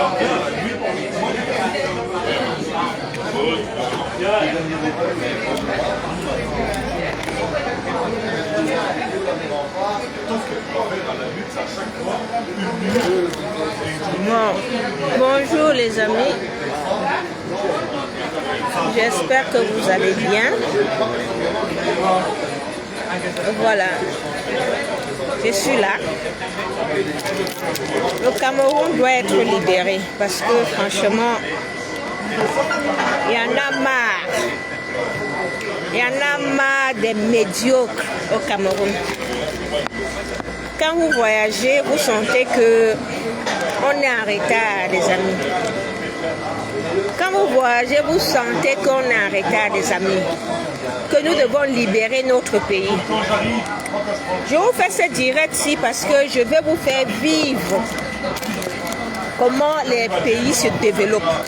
Bon. Bonjour les amis, j'espère que vous allez bien. Voilà, je suis là. Le Cameroun doit être libéré parce que franchement, il y en a marre. Il y en a marre des médiocres au Cameroun. Quand vous voyagez, vous sentez que on est en retard, les amis. Quand vous voyagez, vous sentez qu'on est en retard, les amis. Que nous devons libérer notre pays. Je vous fais ce direct-ci parce que je vais vous faire vivre comment les pays se développent.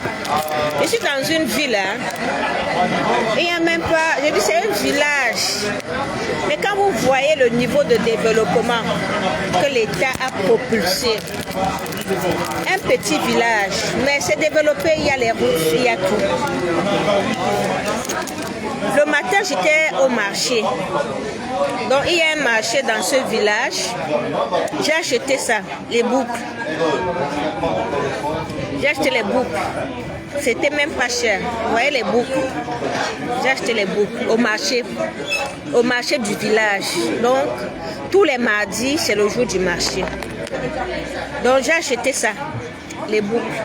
Je suis dans une ville, hein. Il n'y a même pas, je dis c'est un village. Mais quand vous voyez le niveau de développement que l'État a propulsé, un petit village, mais c'est développé, il y a les routes, il y a tout. Le matin, j'étais au marché. Donc, il y a un marché dans ce village. J'ai acheté ça, les boucles. J'ai acheté les boucles. C'était même pas cher. Vous voyez les boucles. J'ai acheté les boucles au marché du village. Donc, tous les mardis, c'est le jour du marché. Donc, j'ai acheté ça, les boucles.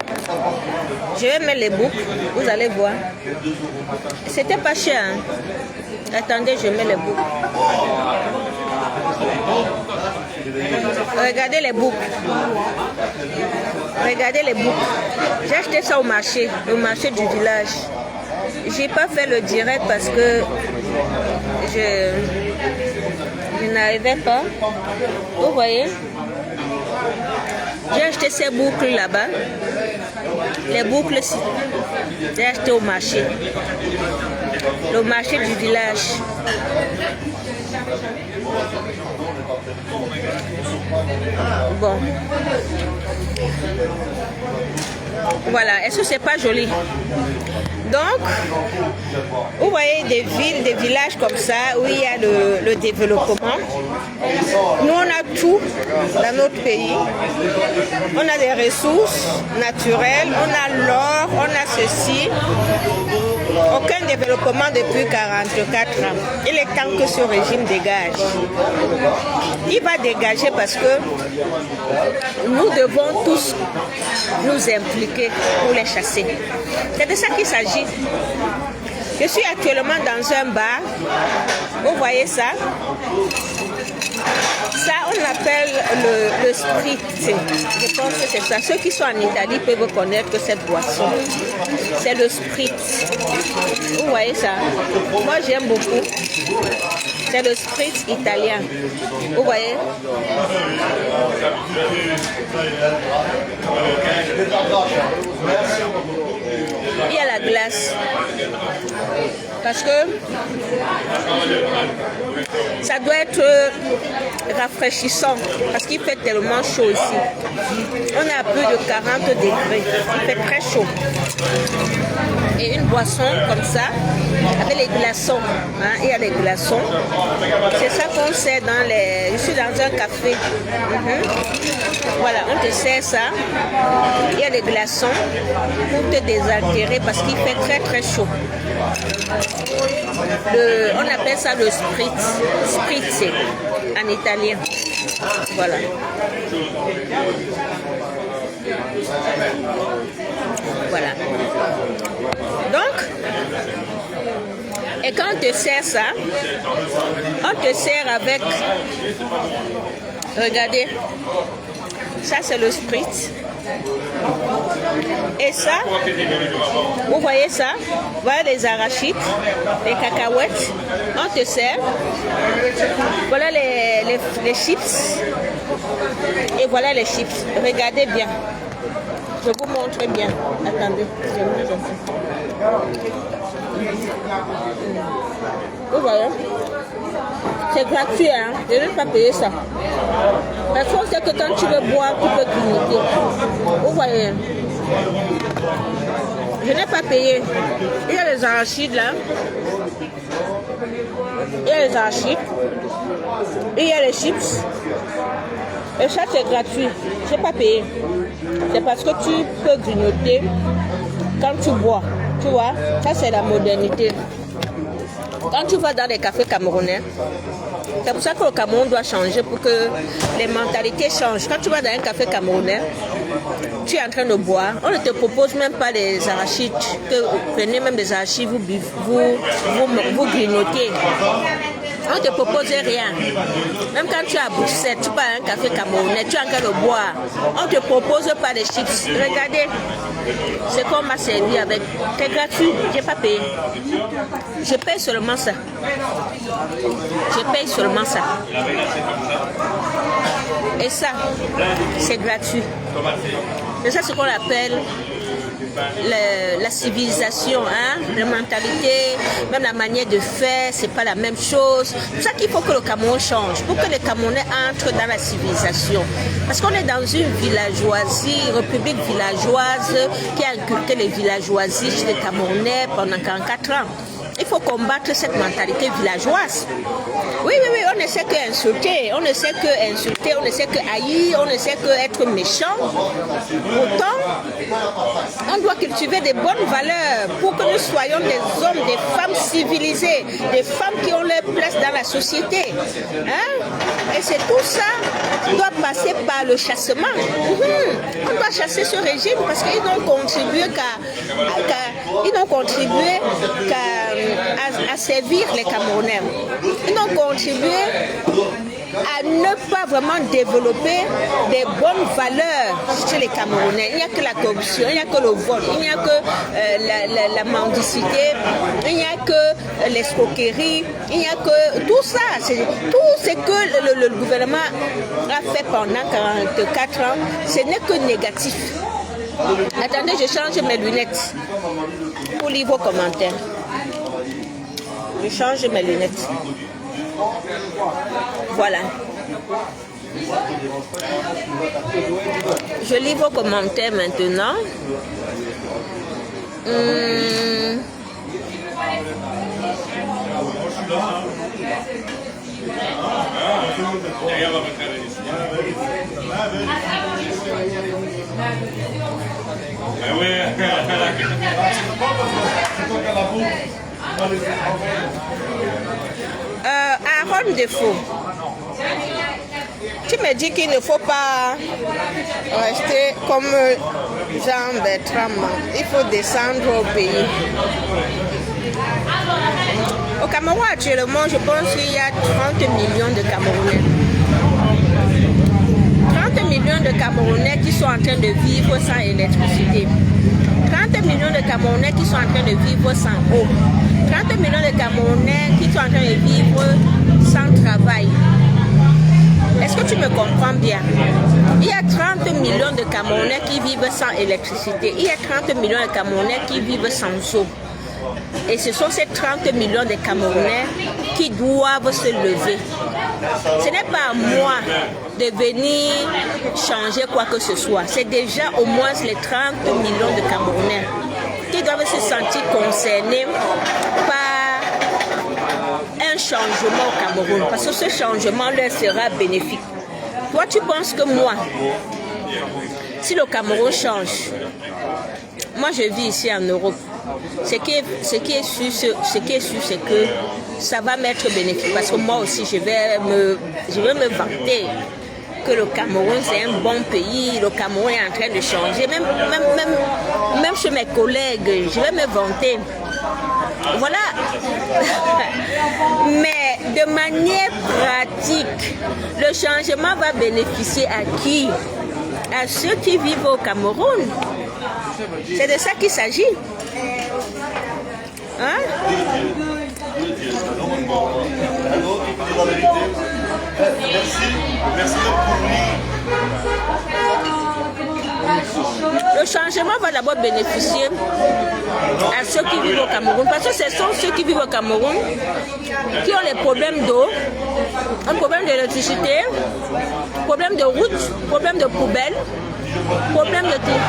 Je vais mettre les boucles, vous allez voir. C'était pas cher. Hein? Attendez, je mets les boucles. Regardez les boucles. Regardez les boucles. J'ai acheté ça au marché du village. J'ai pas fait le direct parce que je n'arrivais pas. Vous voyez? J'ai acheté ces boucles là-bas. Les boucles, j'ai acheté au marché. Le marché du village. Bon. Voilà. Est-ce que c'est pas joli? Donc, vous voyez des villes, des villages comme ça où il y a le développement. Nous, on a tout dans notre pays. On a des ressources naturelles, on a l'or, on a ceci. Aucun développement depuis 44 ans. Il est temps que ce régime dégage. Il va dégager parce que nous devons tous nous impliquer pour les chasser. C'est de ça qu'il s'agit. Je suis actuellement dans un bar. Vous voyez ça? Ça, on appelle le spritz. Je pense que c'est ça. Ceux qui sont en Italie peuvent connaître cette boisson. C'est le spritz. Vous voyez ça? Moi, j'aime beaucoup. C'est le spritz italien. Vous voyez? Il y a la glace. Parce que ça doit être rafraîchissant. Parce qu'il fait tellement chaud ici. On est à plus de 40 degrés. Il fait très chaud. Et une boisson comme ça, avec les glaçons. Hein, il y a des glaçons. C'est ça qu'on sert dans les... Je suis dans un café. Voilà, on te sert ça. Il y a des glaçons pour te désaltérer parce qu'il fait très très chaud. On appelle ça le spritz. Spritz en italien. Voilà. Voilà. Donc, et quand on te sert ça, on te sert avec, regardez, ça c'est le spritz. Et ça, vous voyez ça, voilà les arachides, les cacahuètes, on te sert. Voilà les chips. Et voilà les chips. Regardez bien. Je vous montre bien. Attendez, je vous montre. Vous voyez? C'est gratuit, hein? Je ne vais pas payer ça. Parce qu'on sait que quand tu veux boire, tu peux clignoter. Vous voyez? Je n'ai pas payé. Il y a les arachides là. Il y a les arachides. Il y a les chips. Et ça c'est gratuit. Je n'ai pas payé. C'est parce que tu peux grignoter quand tu bois. Tu vois, ça c'est la modernité. Quand tu vas dans les cafés camerounais, c'est pour ça que le Cameroun doit changer pour que les mentalités changent. Quand tu vas dans un café camerounais, tu es en train de boire, on ne te propose même pas les arachides, que vous prenez même des arachides, vous grignotez. On ne te propose rien. Même quand tu es à Bruxelles, tu vas à un café camerounais, tu es en train de boire, on ne te propose pas les chips. Regardez, c'est qu'on m'a servi avec. C'est gratuit, je n'ai pas payé. Je paye seulement ça. Je paye seulement ça. Et ça, c'est gratuit. Et ça, c'est ce qu'on appelle la civilisation, hein? La mentalité, même la manière de faire, c'est pas la même chose. C'est pour ça qu'il faut que le Cameroun change, pour que les Camerounais entrent dans la civilisation. Parce qu'on est dans une villageoisie, une république villageoise qui a inculqué les villageoisies chez les Camerounais pendant 44 ans. Il faut combattre cette mentalité villageoise. Oui, on ne sait qu'insulter, on ne sait qu'insulter, on ne sait que haïr, on ne sait qu'être méchant. Pourtant, on doit cultiver des bonnes valeurs pour que nous soyons des hommes, des femmes civilisées, des femmes qui ont leur place dans la société. Hein? Et c'est tout ça qui doit passer par le chassement. On doit chasser ce régime parce qu'ils n'ont contribué qu'à servir les Camerounais. Ils n'ont contribué à ne pas vraiment développer des bonnes valeurs chez les Camerounais. Il n'y a que la corruption, il n'y a que le vol, il n'y a que la mendicité, il n'y a que l'escroquerie, il n'y a que tout ça. Tout ce que le gouvernement a fait pendant 44 ans, ce n'est que négatif. Attendez, je change mes lunettes pour lire vos commentaires. Je change mes lunettes. Voilà. Je lis vos commentaires maintenant. Aaron Défaut, tu me dis qu'il ne faut pas rester comme Jean Bertrand. Il faut descendre au pays. Au Cameroun actuellement, je pense qu'il y a 30 millions de Camerounais. 30 millions de Camerounais qui sont en train de vivre sans électricité. 30 millions de Camerounais qui sont en train de vivre sans eau. 30 millions de Camerounais qui sont en train de vivre sans travail. Est-ce que tu me comprends bien? Il y a 30 millions de Camerounais qui vivent sans électricité. Il y a 30 millions de Camerounais qui vivent sans eau. Et ce sont ces 30 millions de Camerounais qui doivent se lever. Ce n'est pas à moi de venir changer quoi que ce soit. C'est déjà au moins les 30 millions de Camerounais qui doivent se sentir concernés par un changement au Cameroun. Parce que ce changement leur sera bénéfique. Toi, tu penses que moi, si le Cameroun change, moi je vis ici en Europe, ce qui est sûr, c'est que ça va m'être bénéfique. Parce que moi aussi, je vais me vanter que le Cameroun, c'est un bon pays. Le Cameroun est en train de changer. Même chez mes collègues, je vais me vanter. Voilà. Mais de manière pratique, le changement va bénéficier à qui? À ceux qui vivent au Cameroun. C'est de ça qu'il s'agit. Hein? Le changement va d'abord bénéficier à ceux qui vivent au Cameroun, parce que ce sont ceux qui vivent au Cameroun qui ont les problèmes d'eau, un problème d'électricité, problème de route, problème de poubelle, problème de tout.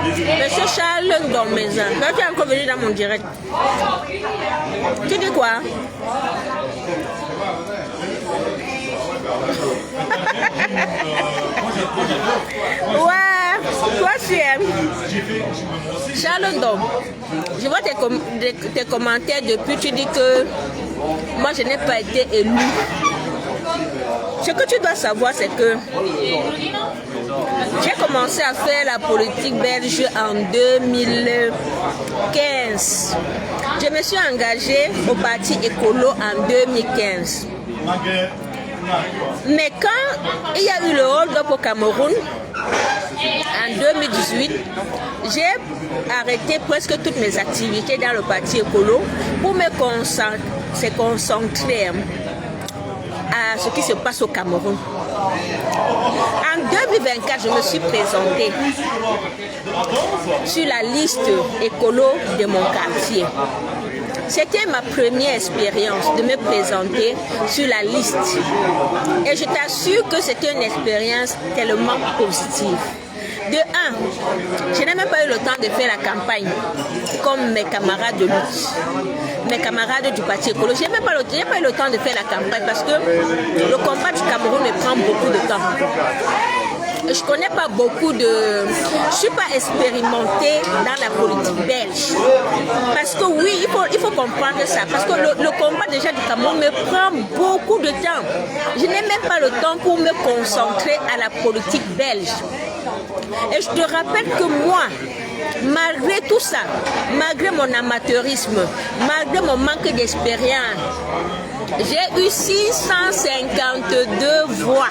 Monsieur Charles Ngomeza, là tu es encore venu dans mon direct. Tu dis quoi? Ouais, toi tu aimes. Charles Ndom, je vois tes commentaires depuis, tu dis que moi je n'ai pas été élu. Ce que tu dois savoir, c'est que j'ai commencé à faire la politique belge en 2015. Je me suis engagée au parti écolo en 2015. Mais quand il y a eu le hold-up au Cameroun, en 2018, j'ai arrêté presque toutes mes activités dans le parti écolo pour me concentrer à ce qui se passe au Cameroun. En 2024, je me suis présentée sur la liste écolo de mon quartier. C'était ma première expérience de me présenter sur la liste. Et je t'assure que c'était une expérience tellement positive. De un, je n'ai même pas eu le temps de faire la campagne comme mes camarades de lutte, mes camarades du parti écolo. Je n'ai pas eu le temps de faire la campagne parce que le combat du Cameroun me prend beaucoup de temps. Je connais pas beaucoup de... Je suis pas expérimentée dans la politique belge. Parce que oui, il faut comprendre ça. Parce que le combat déjà du Cameroun me prend beaucoup de temps. Je n'ai même pas le temps pour me concentrer à la politique belge. Et je te rappelle que moi, malgré tout ça, malgré mon amateurisme, malgré mon manque d'expérience, j'ai eu 652 voix.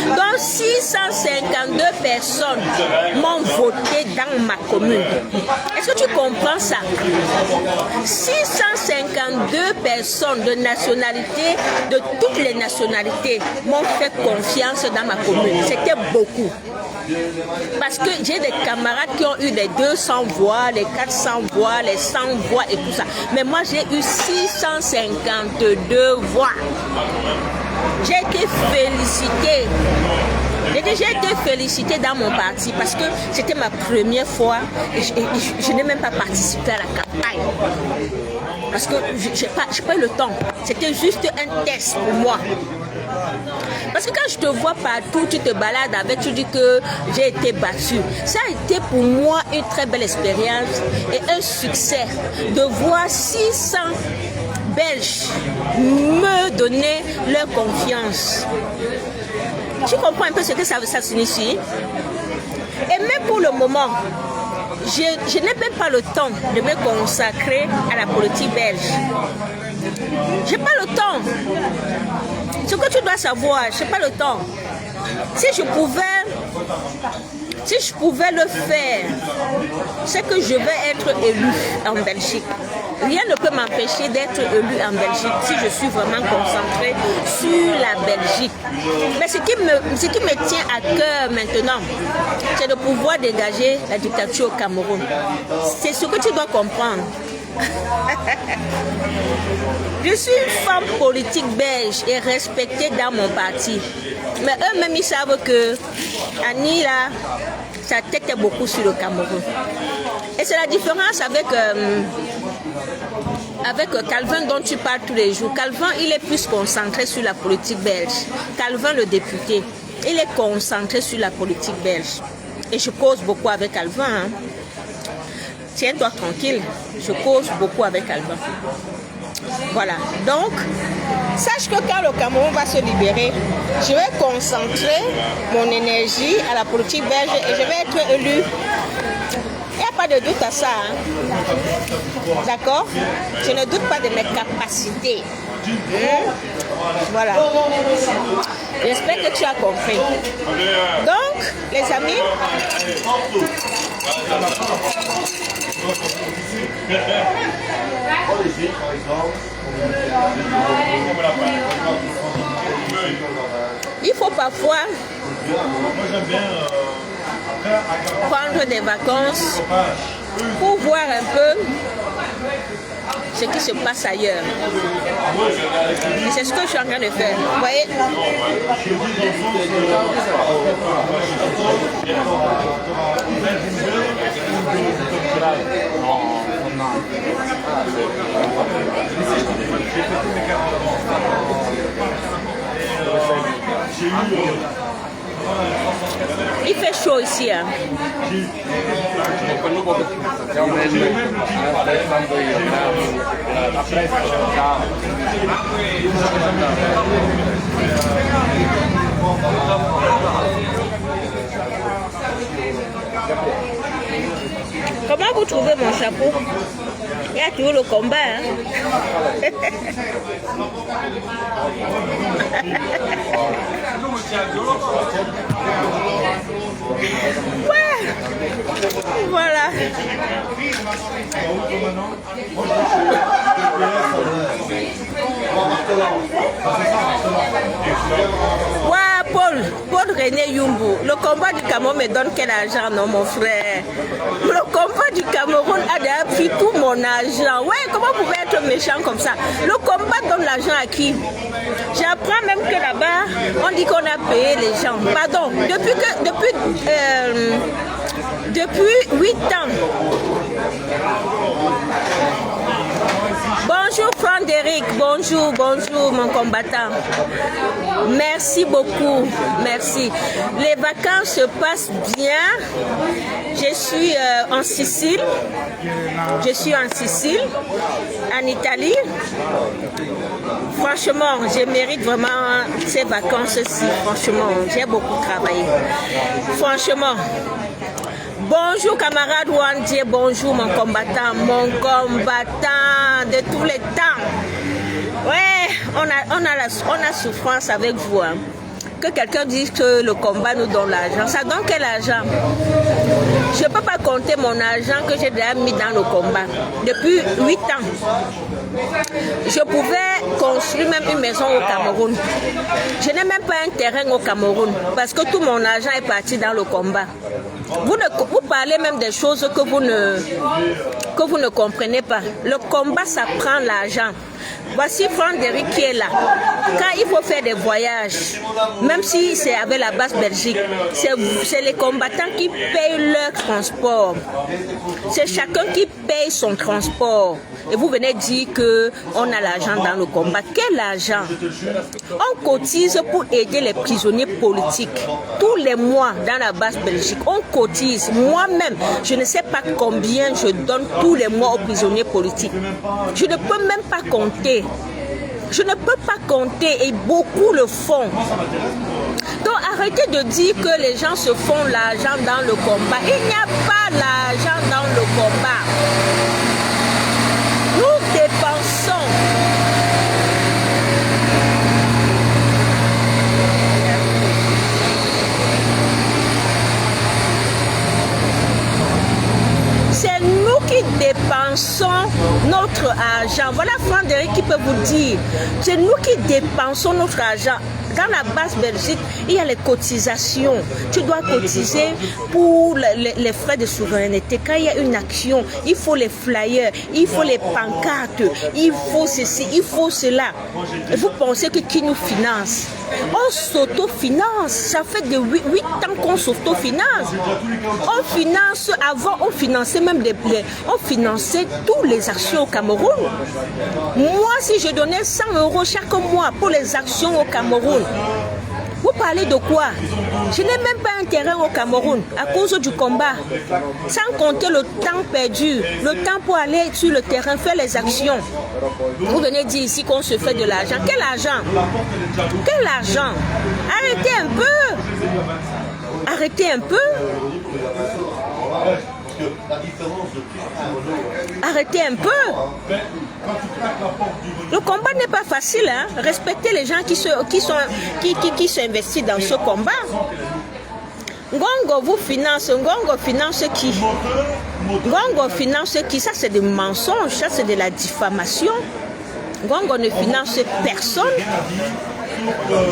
Donc 652 personnes m'ont voté dans ma commune. Est-ce que tu comprends ça? 652 personnes de nationalité, de toutes les nationalités, m'ont fait confiance dans ma commune. C'était beaucoup. Parce que j'ai des camarades qui ont eu les 200 voix, les 400 voix, les 100 voix et tout ça. Mais moi, j'ai eu 652 voix. J'ai été félicitée. J'ai été félicitée dans mon parti parce que c'était ma première fois et je n'ai même pas participé à la campagne. Parce que je n'ai pas eu le temps. C'était juste un test pour moi. Parce que quand je te vois partout, tu te balades avec, tu dis que j'ai été battue. Ça a été pour moi une très belle expérience et un succès de voir 600 Belges me donner leur confiance. Tu comprends un peu ce que ça signifie? Et même pour le moment, je n'ai même pas le temps de me consacrer à la politique belge. Je n'ai pas le temps. Ce que tu dois savoir, je n'ai pas le temps. Si je pouvais le faire, c'est que je vais être élu en Belgique. Rien ne peut m'empêcher d'être élu en Belgique si je suis vraiment concentrée sur la Belgique. Mais ce qui me tient à cœur maintenant, c'est de pouvoir dégager la dictature au Cameroun. C'est ce que tu dois comprendre. Je suis une femme politique belge et respectée dans mon parti. Mais eux-mêmes, ils savent que Annie, là, sa tête est beaucoup sur le Cameroun. Et c'est la différence avec Calvin dont tu parles tous les jours. Calvin, il est plus concentré sur la politique belge. Calvin, le député, il est concentré sur la politique belge. Et je cause beaucoup avec Calvin. Hein. Tiens-toi tranquille, je cause beaucoup avec Calvin. Voilà, donc, sache que quand le Cameroun va se libérer, je vais concentrer mon énergie à la politique belge et je vais être élu. Il n'y a pas de doute à ça. Hein. D'accord? Je ne doute pas de mes capacités. Voilà. J'espère que tu as compris. Donc, les amis, il faut parfois prendre des vacances pour voir un peu ce qui se passe ailleurs. Et c'est ce que je suis en train de faire. Vous voyez? Il fait chaud ici. Hein. Comment vous trouvez mon chapeau? Il y a toujours le combat. Hein? Ouais. Voilà. Ouais, Paul René Yumbu. Le combat du Cameroun me donne quel argent, non, mon frère? Le combat du Cameroun a déjà pris tout mon argent. Ouais, comment vous pouvez être méchant comme ça? Le combat donne l'argent à qui? J'apprends même que là-bas, on dit qu'on a payé les gens. Pardon, depuis 8 ans. Bonjour Frédéric, bonjour mon combattant. Merci beaucoup, merci. Les vacances se passent bien. Je suis en Sicile. En Italie. Franchement, je mérite vraiment ces vacances-ci. Franchement, j'ai beaucoup travaillé. Franchement. Bonjour camarade Wandie, bonjour mon combattant de tous les temps. Ouais, on a souffrance avec vous. Hein. Que quelqu'un dise que le combat nous donne l'argent. Ça donne quel argent? Je ne peux pas compter mon argent que j'ai déjà mis dans le combat. Depuis 8 ans. Je pouvais construire même une maison au Cameroun. Je n'ai même pas un terrain au Cameroun parce que tout mon argent est parti dans le combat. Vous parlez même des choses que vous ne comprenez pas. Le combat, ça prend l'argent. Voici Frédéric qui est là. Quand il faut faire des voyages, même si c'est avec la base Belgique, c'est les combattants qui payent leur transport. C'est chacun qui paye son transport. Et vous venez dire qu'on a l'argent dans le combat. Quel argent? On cotise pour aider les prisonniers politiques. Tous les mois dans la base Belgique, on cotise. Moi-même, je ne sais pas combien je donne tous les mois aux prisonniers politiques. Je ne peux même pas compter. Je ne peux pas compter et beaucoup le font. Donc arrêtez de dire que les gens se font l'argent dans le combat. Il n'y a pas l'argent dans le combat. Nous dépensons. C'est nous qui dépensons notre argent. Voilà Frédéric qui peut vous dire. C'est nous qui dépensons notre argent. Dans la base Belgique, il y a les cotisations. Tu dois cotiser pour les frais de souveraineté. Quand il y a une action, il faut les flyers, il faut les pancartes, il faut ceci, il faut cela. Et vous pensez que qui nous finance? On s'autofinance. Ça fait de 8 ans qu'on s'autofinance. On finance, avant on finançait même on finançait toutes les actions au Cameroun. Moi, si je donnais 100 € chaque mois pour les actions au Cameroun, vous parlez de quoi? Je n'ai même pas un terrain au Cameroun à cause du combat. Sans compter le temps perdu, le temps pour aller sur le terrain, faire les actions. Vous venez dire ici qu'on se fait de l'argent. Quel argent? Quel argent? Arrêtez un peu. Arrêtez un peu. Arrêtez un peu. Le combat n'est pas facile, hein? Respectez les gens qui s'investissent dans ce combat. Ngongo vous finance, Ngongo finance qui? Ngongo finance qui? Ça c'est des mensonges, ça c'est de la diffamation. Ngongo ne finance personne.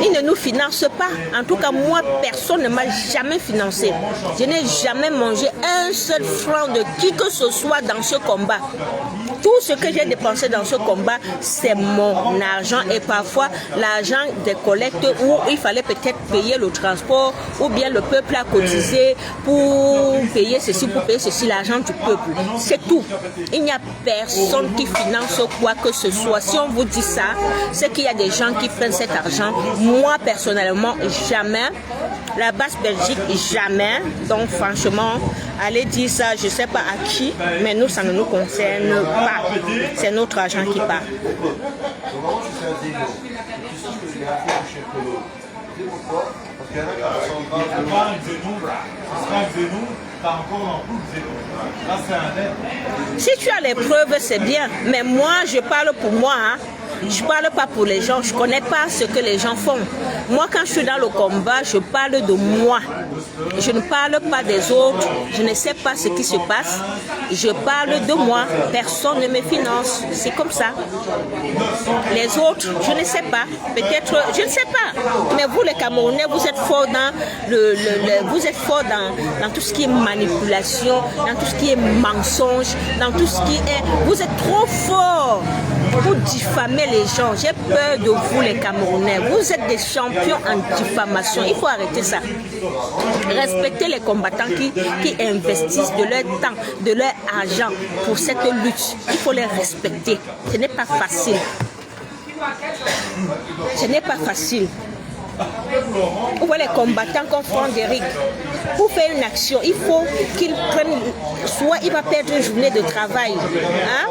Ils ne nous financent pas. En tout cas, moi, personne ne m'a jamais financé. Je n'ai jamais mangé un seul franc de qui que ce soit dans ce combat. Tout ce que j'ai dépensé dans ce combat, c'est mon argent et parfois l'argent des collectes où il fallait peut-être payer le transport ou bien le peuple a cotisé pour payer ceci, pour payer ceci, l'argent du peuple. C'est tout. Il n'y a personne qui finance quoi que ce soit. Si on vous dit ça, c'est qu'il y a des gens qui prennent cet argent. Moi, personnellement, jamais. La basse Belgique, jamais. Donc, franchement, allez dire ça, je ne sais pas à qui, mais nous, ça ne nous concerne pas. C'est notre argent qui part. Si tu as les preuves, c'est bien. Mais moi, je parle pour moi. Hein. Je ne parle pas pour les gens. Je ne connais pas ce que les gens font. Moi, quand je suis dans le combat, je parle de moi. Je ne parle pas des autres. Je ne sais pas ce qui se passe. Je parle de moi. Personne ne me finance. C'est comme ça. Les autres, je ne sais pas. Peut-être, je ne sais pas. Mais vous, les Camerounais, vous êtes forts dans tout ce qui est manipulation, dans tout ce qui est mensonge, dans tout ce qui est... Vous êtes trop forts pour diffamer les gens. J'ai peur de vous, les Camerounais. Vous êtes des champions en diffamation. Il faut arrêter ça. Respectez les combattants qui investissent de leur temps, de leur argent pour cette lutte. Il faut les respecter. Ce n'est pas facile. Ce n'est pas facile. Vous voyez les combattants comme Frédéric, pour faire une action, il faut qu'il prenne, soit il va perdre une journée de travail, hein?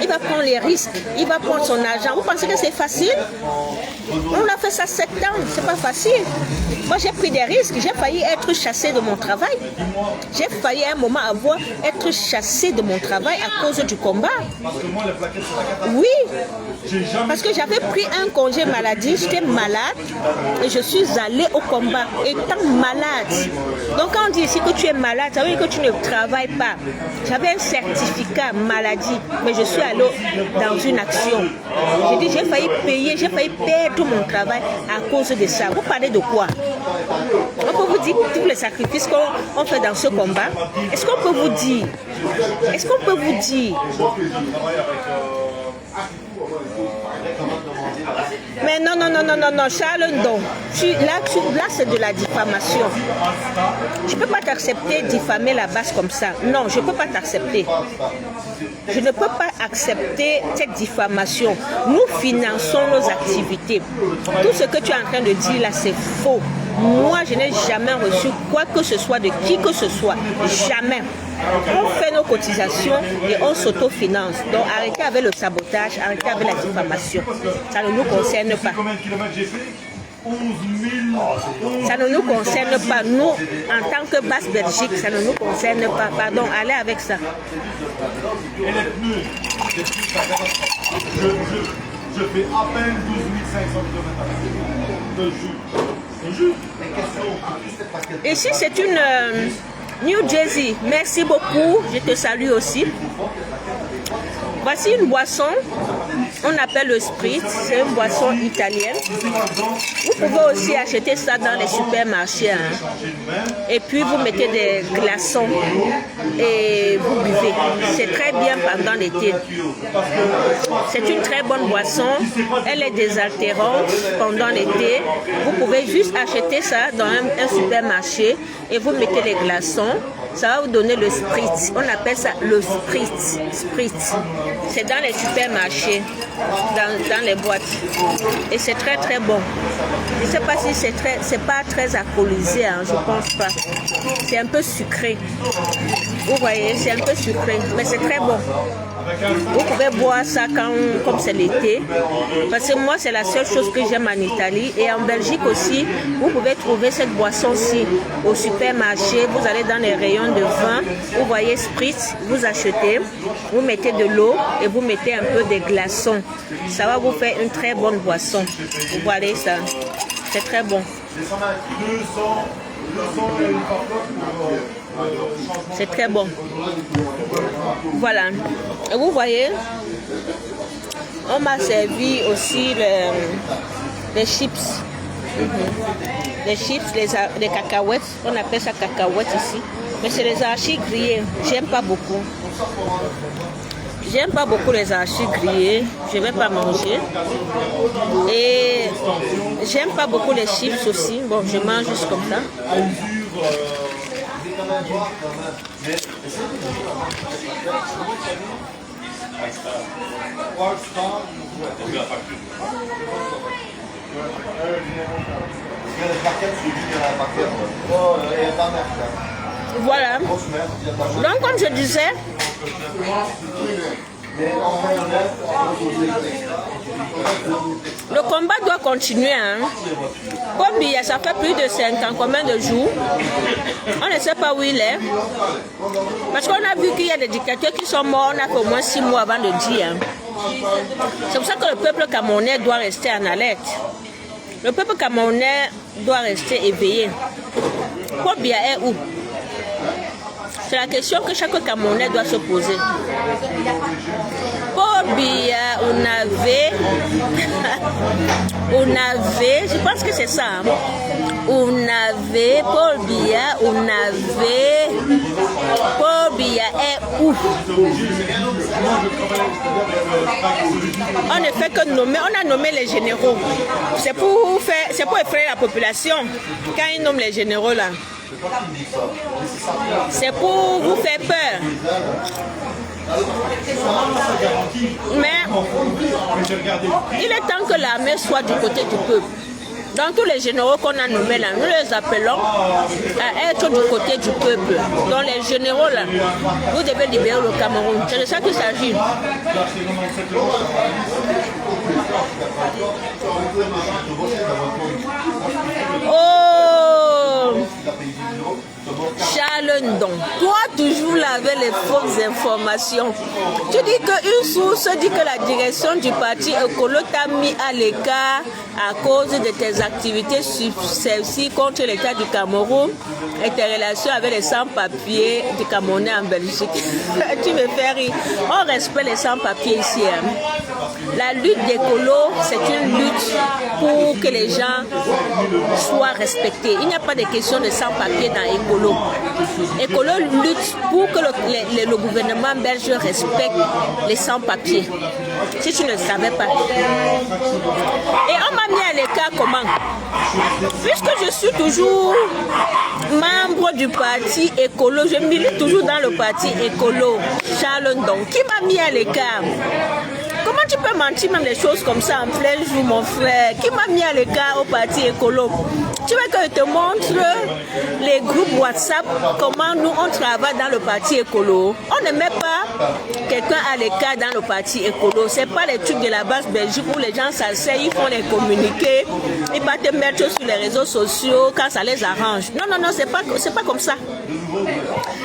Il va prendre les risques, il va prendre son argent. Vous pensez que c'est facile? On a fait ça 7 ans, c'est pas facile. Moi j'ai pris des risques, j'ai failli être chassé de mon travail. J'ai failli à un moment être chassé de mon travail à cause du combat. Oui, parce que j'avais pris un congé maladie, j'étais malade. Et je suis allée au combat étant malade. Donc quand on dit ici que tu es malade, ça veut dire que tu ne travailles pas. J'avais un certificat maladie, mais je suis allée dans une action. J'ai dit j'ai failli payer, j'ai failli perdre mon travail à cause de ça. Vous parlez de quoi? On peut vous dire tous les sacrifices qu'on fait dans ce combat. Est-ce qu'on peut vous dire? Est-ce qu'on peut vous dire? Mais non, Charles, non. Là, c'est de la diffamation. Je ne peux pas t'accepter diffamer la base comme ça. Non, je ne peux pas t'accepter. Je ne peux pas accepter cette diffamation. Nous finançons nos activités. Tout ce que tu es en train de dire là, c'est faux. Moi, je n'ai jamais reçu quoi que ce soit de qui que ce soit. Jamais. On fait nos cotisations et on s'autofinance. Donc arrêtez avec le sabotage, arrêtez avec la diffamation. Ça ne nous concerne pas. Ça ne nous concerne pas. Nous, en tant que basse Belgique, ça ne nous concerne pas. Pardon, allez avec ça. Je fais à peine 12 500 km. Ici, c'est une New Jersey. Merci beaucoup. Je te salue aussi. Voici une boisson, on appelle le Spritz, c'est une boisson italienne. Vous pouvez aussi acheter ça dans les supermarchés. Hein. Et puis vous mettez des glaçons et vous buvez. C'est très bien pendant l'été. C'est une très bonne boisson. Elle est désaltérante pendant l'été. Vous pouvez juste acheter ça dans un supermarché et vous mettez les glaçons. Ça va vous donner le Spritz. On appelle ça le Spritz. C'est dans les supermarchés, dans les boîtes. Et c'est très très bon. Je ne sais pas si c'est pas très alcoolisé, hein, je pense pas. C'est un peu sucré. Vous voyez, c'est un peu sucré, mais c'est très bon. Vous pouvez boire ça comme c'est l'été. Parce que moi, c'est la seule chose que j'aime en Italie. Et en Belgique aussi, vous pouvez trouver cette boisson-ci au supermarché. Vous allez dans les rayons de vin. Vous voyez Spritz, vous achetez. Vous mettez de l'eau et vous mettez un peu de glaçons. Ça va vous faire une très bonne boisson. Vous voyez ça. C'est très bon. C'est très bon. Voilà. Et vous voyez, on m'a servi aussi Les chips. Les chips, les cacahuètes. On appelle ça cacahuètes ici. Mais c'est les arachis grillés. J'aime pas beaucoup. J'aime pas beaucoup les arachis grillés. Je vais pas manger. Et j'aime pas beaucoup les chips aussi. Bon, je mange juste comme ça. Voilà. Donc, comme je disais, le combat doit continuer. Hein. Comme il y a, ça fait plus de 5 ans, combien de jours? On ne sait pas où il est. Parce qu'on a vu qu'il y a des dictateurs qui sont morts, on a fait au moins 6 mois avant de dire. Hein. C'est pour ça que le peuple camerounais doit rester en alerte. Le peuple camerounais doit rester éveillé. Paul Biya est où? C'est la question que chaque Camerounais doit se poser. Paul Biya, on avait, je pense que c'est ça. Hein? On avait, Paul Biya, Paul Biya est où? On ne fait que nommer, on a nommé les généraux. C'est pour effrayer la population quand ils nomment les généraux là. C'est pour vous faire peur. Mais il est temps que l'armée soit du côté du peuple. Donc tous les généraux qu'on a nommés là, nous les appelons à être du côté du peuple. Donc les généraux là, vous devez libérer le Cameroun. C'est de ça qu'il s'agit. Oh Charles Ndong, toi toujours là avec les fausses informations. Tu dis qu'une source dit que la direction du parti Écolo t'a mis à l'écart à cause de tes activités subversives contre l'État du Cameroun et tes relations avec les sans-papiers du Camerounais en Belgique. Tu me fais rire. On respecte les sans-papiers ici. Hein. La lutte d'Écolo, c'est une lutte pour que les gens soient respectés. Il n'y a pas de question de sans-papiers dans Écolo. Écolo lutte pour que le gouvernement belge respecte les sans-papiers. Si tu ne le savais pas. Et on m'a mis à l'écart comment? Puisque je suis toujours membre du parti Écolo, je milite toujours dans le parti Écolo. Charles Ndong, qui m'a mis à l'écart? Comment tu peux mentir même des choses comme ça en plein jour, mon frère? Qui m'a mis à l'écart au parti Écolo? Tu veux que je te montre les groupes WhatsApp, comment nous on travaille dans le parti Écolo? On ne met pas quelqu'un à l'écart dans le parti Écolo. Ce n'est pas les trucs de la base Belgique où les gens s'asseyent, ils font les communiqués, ils vont te mettre sur les réseaux sociaux quand ça les arrange. Non, non, non, c'est pas comme ça.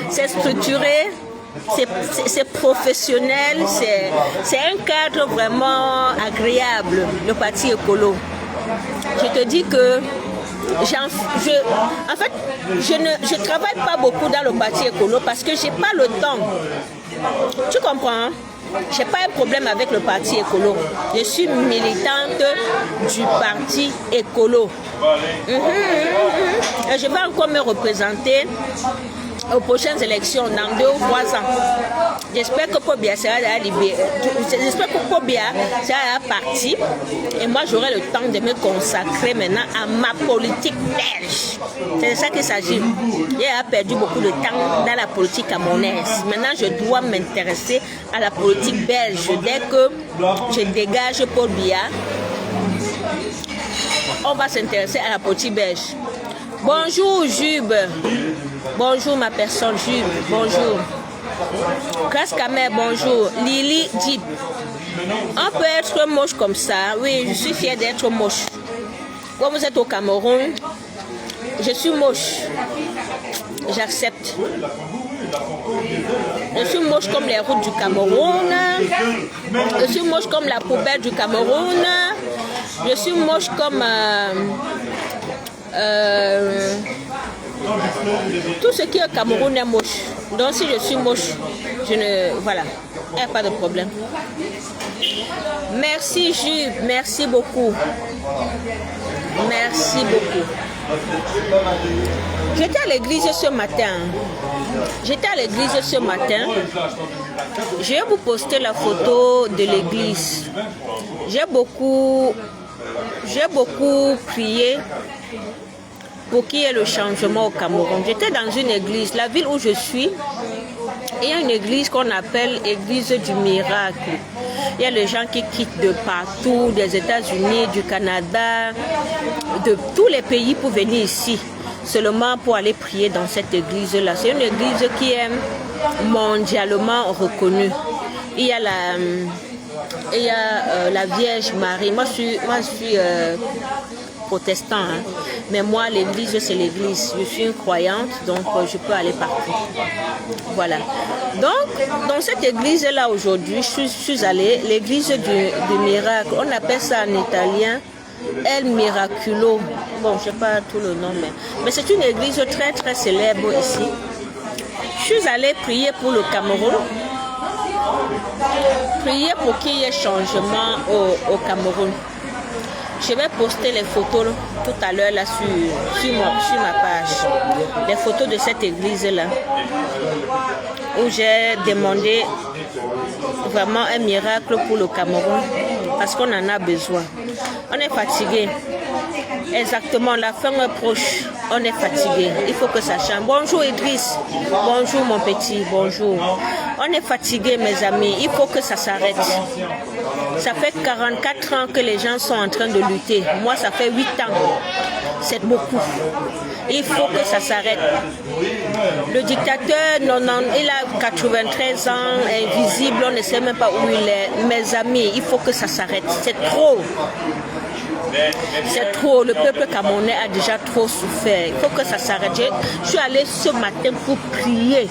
C'est structuré. C'est professionnel, c'est un cadre vraiment agréable, le parti Écolo. Je te dis que en fait, je ne travaille pas beaucoup dans le parti Écolo parce que je n'ai pas le temps. Tu comprends? Hein? Je n'ai pas un problème avec le parti Écolo. Je suis militante du parti Écolo. Et je vais encore me représenter aux prochaines élections dans 2 ou 3 ans. J'espère que Paul Biya sera libéré. J'espère que Paul Biya sera parti. Et moi, j'aurai le temps de me consacrer maintenant à ma politique belge. C'est de ça qu'il s'agit. J'ai perdu beaucoup de temps dans la politique camerounaise. Maintenant, je dois m'intéresser à la politique belge. Dès que je dégage Paul Biya, on va s'intéresser à la politique belge. Bonjour Jube. Bonjour ma personne Jube. Bonjour. Grâce Kamer, bonjour. Lily Dip. On peut être moche comme ça. Oui, je suis fière d'être moche. Quand vous êtes au Cameroun, je suis moche. J'accepte. Je suis moche comme les routes du Cameroun. Je suis moche comme la poubelle du Cameroun. Je suis moche comme tout ce qui est au Cameroun est moche. Donc si je suis moche, je ne... Voilà. Il n'y a pas de problème. Merci Jules, merci beaucoup. Merci beaucoup. J'étais à l'église ce matin. Je vais vous poster la photo de l'église. J'ai beaucoup prié pour qu'il y ait le changement au Cameroun. J'étais dans une église, la ville où je suis, il y a une église qu'on appelle l'église du miracle. Il y a les gens qui quittent de partout, des États-Unis, du Canada, de tous les pays pour venir ici, seulement pour aller prier dans cette église-là. C'est une église qui est mondialement reconnue. Il y a la Vierge Marie. Moi, je suis protestant, hein. Mais moi, l'église, c'est l'église. Je suis une croyante, donc je peux aller partout. Voilà. Donc, dans cette église-là, aujourd'hui, je suis allée, l'église du miracle. On appelle ça en italien El Miraculo. Bon, je ne sais pas tout le nom, mais c'est une église très, très célèbre ici. Je suis allée prier pour le Cameroun. Prier pour qu'il y ait changement au Cameroun. Je vais poster les photos tout à l'heure là sur ma page. Les photos de cette église-là. Où j'ai demandé vraiment un miracle pour le Cameroun. Parce qu'on en a besoin. On est fatigué. Exactement, la fin est proche. On est fatigué. Il faut que ça change. Bonjour Idriss. Bonjour mon petit. Bonjour. On est fatigué mes amis. Il faut que ça s'arrête. Ça fait 44 ans que les gens sont en train de lutter. Moi, ça fait 8 ans. C'est beaucoup. Il faut que ça s'arrête. Le dictateur, il a 93 ans, invisible, on ne sait même pas où il est. Mes amis, il faut que ça s'arrête. C'est trop. C'est trop. Le peuple camerounais a déjà trop souffert. Il faut que ça s'arrête. Je suis allée ce matin pour prier.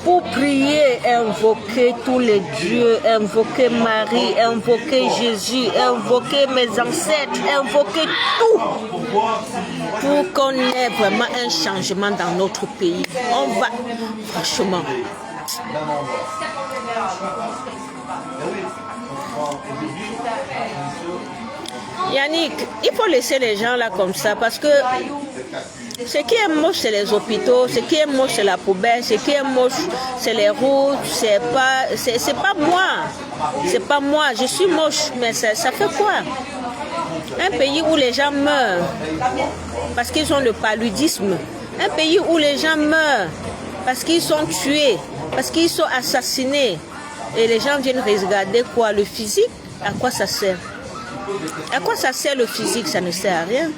Pour prier, invoquer tous les dieux, invoquer Marie, invoquer Jésus, invoquer mes ancêtres, invoquer tout. Pour qu'on ait vraiment un changement dans notre pays. On va, franchement. Yannick, il faut laisser les gens là comme ça parce que ce qui est moche, c'est les hôpitaux, ce qui est moche, c'est la poubelle, ce qui est moche, c'est les routes, c'est pas moi. C'est pas moi, je suis moche, mais ça fait quoi? Un pays où les gens meurent parce qu'ils ont le paludisme. Un pays où les gens meurent parce qu'ils sont tués, parce qu'ils sont assassinés. Et les gens viennent regarder quoi? Le physique? À quoi ça sert? À quoi ça sert le physique? Ça ne sert à rien.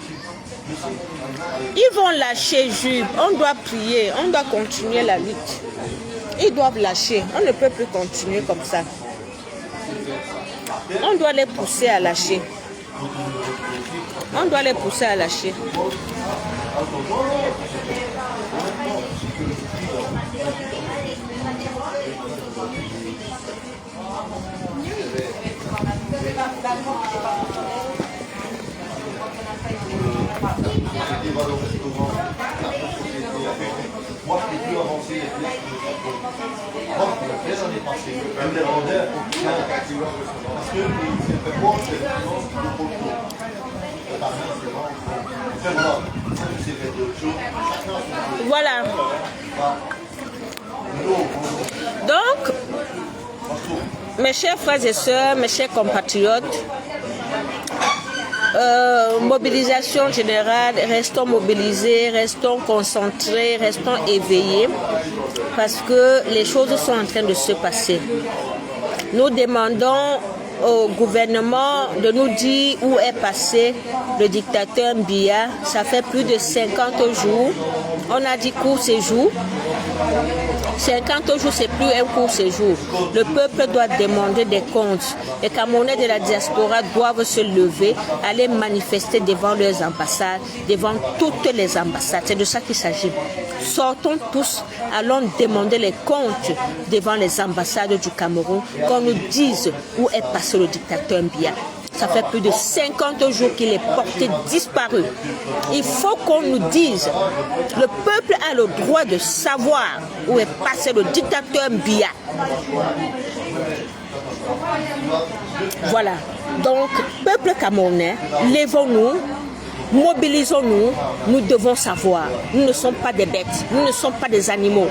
Ils vont lâcher Jules. On doit prier, on doit continuer la lutte. Ils doivent lâcher. On ne peut plus continuer comme ça. On doit les pousser à lâcher. On doit les pousser à lâcher. Moi, je peux plus avancer. Moi, je peux faire des pensées. Un des rondeurs, parce que c'est bon, c'est voilà. Donc, mes chers frères et sœurs, mes chers compatriotes, mobilisation générale, restons mobilisés, restons concentrés, restons éveillés parce que les choses sont en train de se passer. Nous demandons au gouvernement de nous dire où est passé le dictateur Biya. Ça fait plus de 50 jours. On a dit court séjour. 50 jours, c'est plus un court séjour. Le peuple doit demander des comptes. Les Camerounais de la diaspora doivent se lever, aller manifester devant leurs ambassades, devant toutes les ambassades. C'est de ça qu'il s'agit. Sortons tous, allons demander les comptes devant les ambassades du Cameroun, qu'on nous dise où est passé le dictateur Biya. Ça fait plus de 50 jours qu'il est porté disparu. Il faut qu'on nous dise, le peuple a le droit de savoir où est passé le dictateur Biya. Voilà. Donc, peuple camerounais, lèvons-nous, mobilisons-nous, nous devons savoir. Nous ne sommes pas des bêtes, nous ne sommes pas des animaux.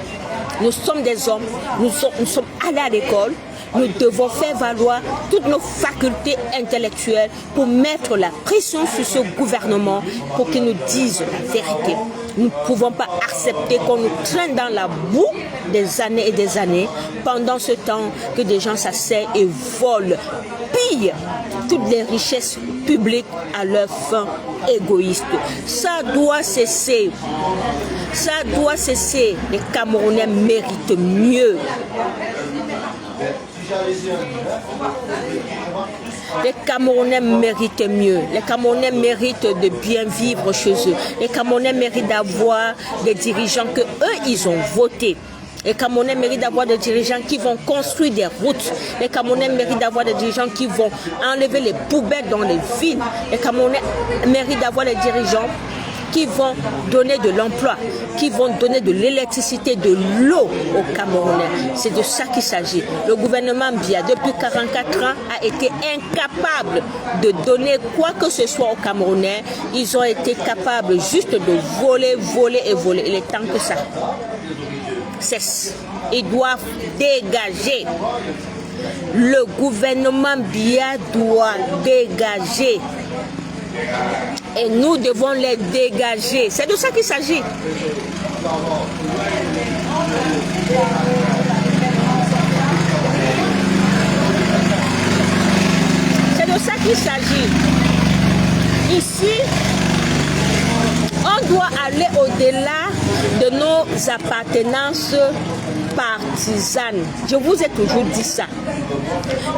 Nous sommes des hommes, nous sommes allés à l'école. Nous devons faire valoir toutes nos facultés intellectuelles pour mettre la pression sur ce gouvernement pour qu'il nous dise la vérité. Nous ne pouvons pas accepter qu'on nous traîne dans la boue des années et des années pendant ce temps que des gens s'asseyent et volent, pillent toutes les richesses publiques à leur fin égoïste. Ça doit cesser. Ça doit cesser. Les Camerounais méritent mieux. Les Camerounais méritent mieux. Les Camerounais méritent de bien vivre chez eux. Les Camerounais méritent d'avoir des dirigeants que eux ils ont votés. Les Camerounais méritent d'avoir des dirigeants qui vont construire des routes. Les Camerounais méritent d'avoir des dirigeants qui vont enlever les poubelles dans les villes. Les Camerounais méritent d'avoir des dirigeants qui vont donner de l'emploi, qui vont donner de l'électricité, de l'eau aux Camerounais. C'est de ça qu'il s'agit. Le gouvernement Biya, depuis 44 ans, a été incapable de donner quoi que ce soit aux Camerounais. Ils ont été capables juste de voler, voler et voler. Il est temps que ça cesse. Ils doivent dégager. Le gouvernement Biya doit dégager. Et nous devons les dégager. C'est de ça qu'il s'agit. C'est de ça qu'il s'agit. Ici, on doit aller au-delà de nos appartenances partisanes. Je vous ai toujours dit ça.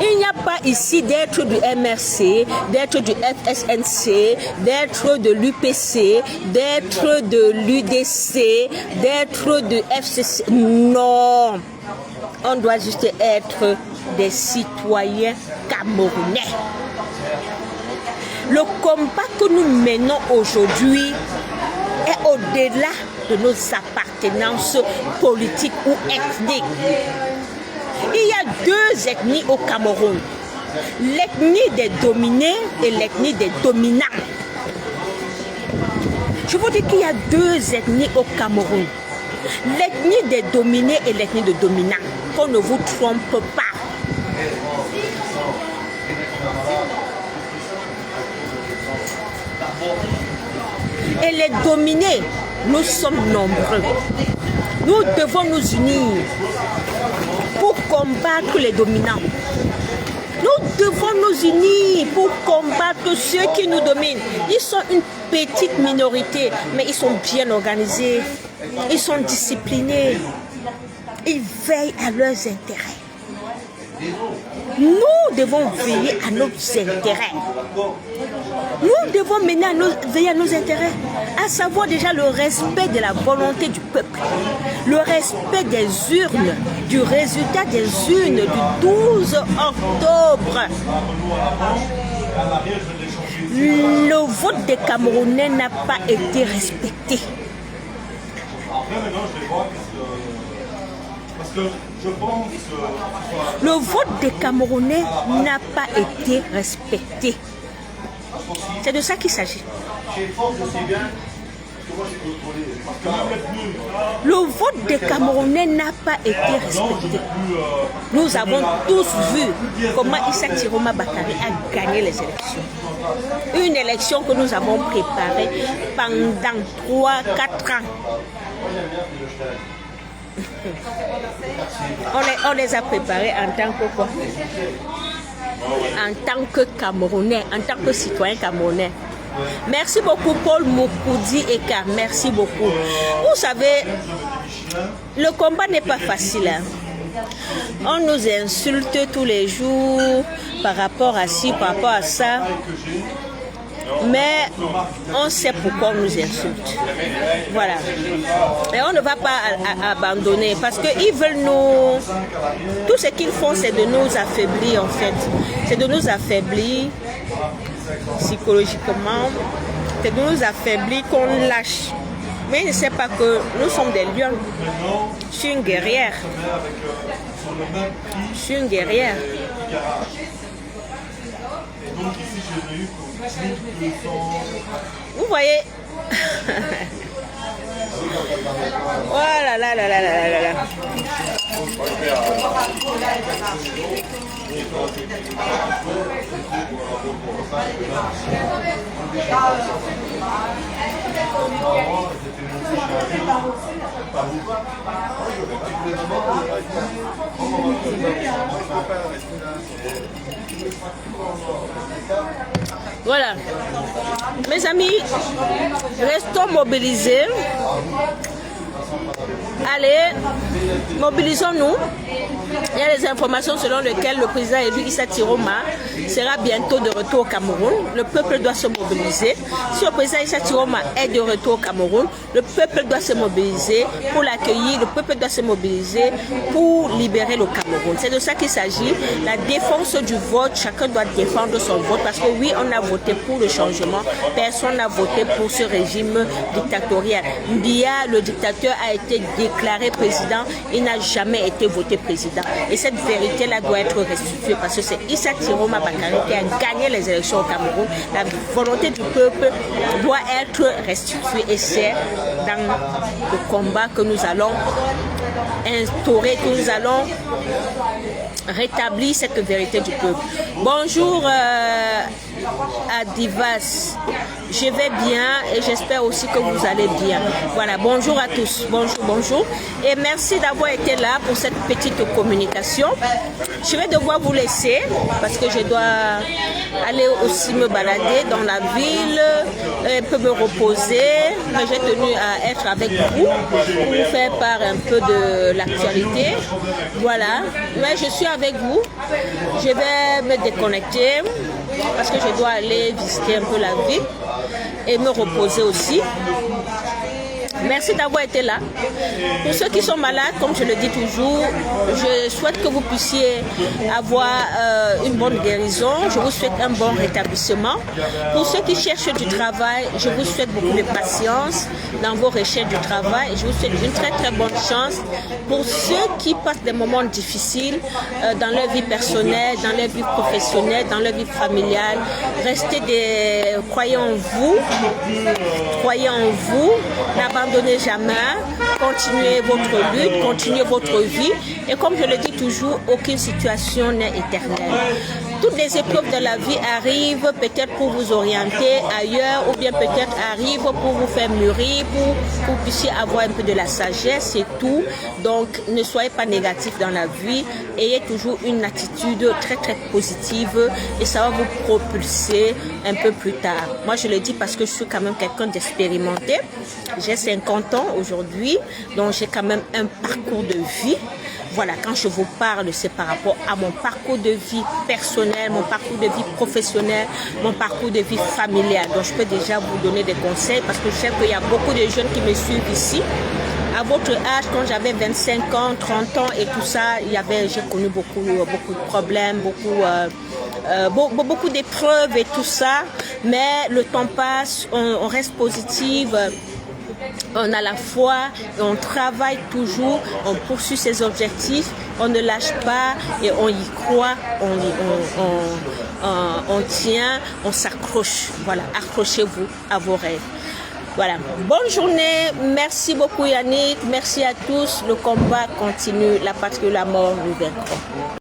Il n'y a pas ici d'être du MRC, d'être du FSNC, d'être de l'UPC, d'être de l'UDC, d'être de FCC. Non. On doit juste être des citoyens camerounais. Le combat que nous menons aujourd'hui est au-delà de nos appartenances politiques ou ethniques. Il y a deux ethnies au Cameroun. L'ethnie des dominés et l'ethnie des dominants. Je vous dis qu'il y a deux ethnies au Cameroun. L'ethnie des dominés et l'ethnie des dominants. Qu'on ne vous trompe pas. Et les dominés, nous sommes nombreux. Nous devons nous unir pour combattre les dominants. Nous devons nous unir pour combattre ceux qui nous dominent. Ils sont une petite minorité, mais ils sont bien organisés. Ils sont disciplinés. Ils veillent à leurs intérêts. Nous devons veiller à nos intérêts. Nous devons veiller à nos intérêts, à savoir déjà le respect de la volonté du peuple, le respect des urnes, du résultat des urnes du 12 octobre. Le vote des Camerounais n'a pas été respecté. Le vote des Camerounais n'a pas été respecté. C'est de ça qu'il s'agit. Le vote des Camerounais n'a pas été respecté. Nous avons tous vu comment Issa Tiroma Bakary a gagné les élections. Une élection que nous avons préparée pendant 3-4 ans. On les a préparés en tant que quoi? En tant que Camerounais, en tant que citoyen camerounais. Merci beaucoup Paul Moukoudi Eka, merci beaucoup. Vous savez, le combat n'est pas facile. Hein? On nous insulte tous les jours par rapport à ci, par rapport à ça. Mais on sait pourquoi on nous insulte. Voilà. Et on ne va pas abandonner parce qu'ils veulent nous... Tout ce qu'ils font, c'est de nous affaiblir en fait. C'est de nous affaiblir psychologiquement, c'est de nous affaiblir qu'on lâche. Mais il ne sait pas que nous sommes des lions. Je suis une guerrière. Je suis une guerrière. Donc ici, je n'ai eu que 200. Vous voyez. Oh là là là là là là là. Voilà, mes amis, restons mobilisés. Allez, mobilisons-nous. Il y a des informations selon lesquelles le président élu Issa Tiroma sera bientôt de retour au Cameroun. Le peuple doit se mobiliser. Si le président Issa Tiroma est de retour au Cameroun, le peuple doit se mobiliser pour l'accueillir. Le peuple doit se mobiliser pour libérer le Cameroun. C'est de ça qu'il s'agit. La défense du vote, chacun doit défendre son vote parce que oui, on a voté pour le changement. Personne n'a voté pour ce régime dictatorial. Biya, le dictateur, a été déclaré président. Il n'a jamais été voté président. Et cette vérité-là doit être restituée parce que c'est Issa Tiroma Bakary qui a gagné les élections au Cameroun. La volonté du peuple doit être restituée et c'est dans le combat que nous allons instaurer, que nous allons rétablir cette vérité du peuple. Bonjour à Divas, je vais bien et j'espère aussi que vous allez bien. Voilà, bonjour à tous, bonjour et merci d'avoir été là pour cette petite communication. Je vais devoir vous laisser parce que je dois aller aussi me balader dans la ville, un peu me reposer, mais j'ai tenu à être avec vous pour vous faire part un peu de l'actualité. Voilà, mais je suis avec vous, je vais me déconnecter parce que je dois aller visiter un peu la ville et me reposer aussi. Merci d'avoir été là. Pour ceux qui sont malades, comme je le dis toujours, je souhaite que vous puissiez avoir une bonne guérison. Je vous souhaite un bon rétablissement. Pour ceux qui cherchent du travail, je vous souhaite beaucoup de patience dans vos recherches du travail. Je vous souhaite une très très bonne chance. Pour ceux qui passent des moments difficiles dans leur vie personnelle, dans leur vie professionnelle, dans leur vie familiale, croyez en vous, n'abandonnez jamais, continuez votre lutte, continuez votre vie et comme je le dis toujours, aucune situation n'est éternelle. Toutes les épreuves de la vie arrivent peut-être pour vous orienter ailleurs ou bien peut-être arrivent pour vous faire mûrir, pour que vous puissiez avoir un peu de la sagesse et tout. Donc ne soyez pas négatif dans la vie, ayez toujours une attitude très très positive et ça va vous propulser un peu plus tard. Moi je le dis parce que je suis quand même quelqu'un d'expérimenté. J'ai 50 ans aujourd'hui, donc j'ai quand même un parcours de vie. Voilà, quand je vous parle, c'est par rapport à mon parcours de vie personnel, mon parcours de vie professionnel, mon parcours de vie familial. Donc, je peux déjà vous donner des conseils parce que je sais qu'il y a beaucoup de jeunes qui me suivent ici. À votre âge, quand j'avais 25 ans, 30 ans et tout ça, j'ai connu beaucoup de problèmes, beaucoup d'épreuves et tout ça. Mais le temps passe, on reste positive. On a la foi, on travaille toujours, on poursuit ses objectifs, on ne lâche pas et on y croit, on tient, on s'accroche. Voilà, accrochez-vous à vos rêves. Voilà, bonne journée, merci beaucoup Yannick, merci à tous, le combat continue, la patrie, la mort, nous vaincrons.